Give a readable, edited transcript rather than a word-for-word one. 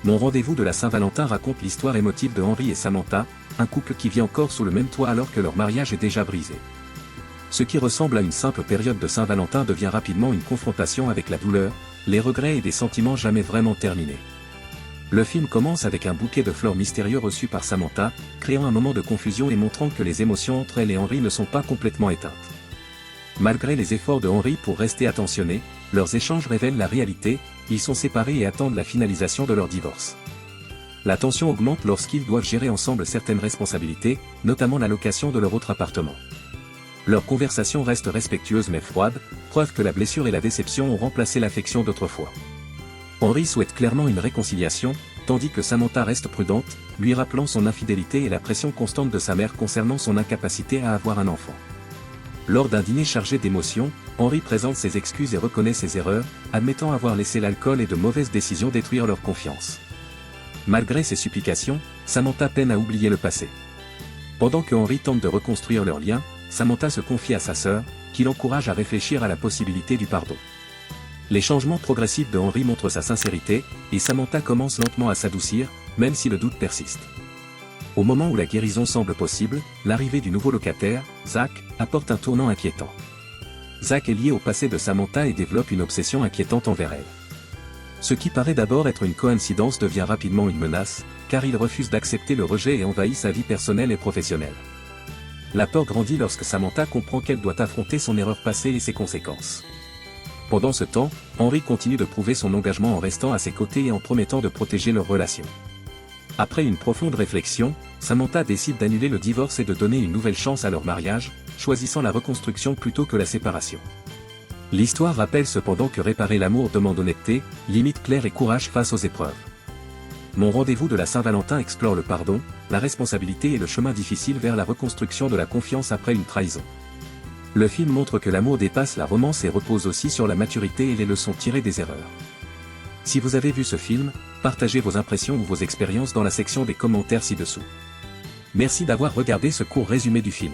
Mon rendez-vous de la Saint-Valentin raconte l'histoire émotive de Henry et Samantha, un couple qui vit encore sous le même toit alors que leur mariage est déjà brisé. Ce qui ressemble à une simple période de Saint-Valentin devient rapidement une confrontation avec la douleur, les regrets et des sentiments jamais vraiment terminés. Le film commence avec un bouquet de fleurs mystérieux reçu par Samantha, créant un moment de confusion et montrant que les émotions entre elle et Henry ne sont pas complètement éteintes. Malgré les efforts de Henry pour rester attentionné, leurs échanges révèlent la réalité, ils sont séparés et attendent la finalisation de leur divorce. La tension augmente lorsqu'ils doivent gérer ensemble certaines responsabilités, notamment la location de leur autre appartement. Leur conversation reste respectueuse mais froide, preuve que la blessure et la déception ont remplacé l'affection d'autrefois. Henry souhaite clairement une réconciliation, tandis que Samantha reste prudente, lui rappelant son infidélité et la pression constante de sa mère concernant son incapacité à avoir un enfant. Lors d'un dîner chargé d'émotions, Henry présente ses excuses et reconnaît ses erreurs, admettant avoir laissé l'alcool et de mauvaises décisions détruire leur confiance. Malgré ses supplications, Samantha peine à oublier le passé. Pendant que Henry tente de reconstruire leur lien, Samantha se confie à sa sœur, qui l'encourage à réfléchir à la possibilité du pardon. Les changements progressifs de Henry montrent sa sincérité, et Samantha commence lentement à s'adoucir, même si le doute persiste. Au moment où la guérison semble possible, l'arrivée du nouveau locataire, Zach, apporte un tournant inquiétant. Zach est lié au passé de Samantha et développe une obsession inquiétante envers elle. Ce qui paraît d'abord être une coïncidence devient rapidement une menace, car il refuse d'accepter le rejet et envahit sa vie personnelle et professionnelle. La peur grandit lorsque Samantha comprend qu'elle doit affronter son erreur passée et ses conséquences. Pendant ce temps, Henry continue de prouver son engagement en restant à ses côtés et en promettant de protéger leur relation. Après une profonde réflexion, Samantha décide d'annuler le divorce et de donner une nouvelle chance à leur mariage, choisissant la reconstruction plutôt que la séparation. L'histoire rappelle cependant que réparer l'amour demande honnêteté, limites claires et courage face aux épreuves. Mon rendez-vous de la Saint-Valentin explore le pardon, la responsabilité et le chemin difficile vers la reconstruction de la confiance après une trahison. Le film montre que l'amour dépasse la romance et repose aussi sur la maturité et les leçons tirées des erreurs. Si vous avez vu ce film, partagez vos impressions ou vos expériences dans la section des commentaires ci-dessous. Merci d'avoir regardé ce court résumé du film.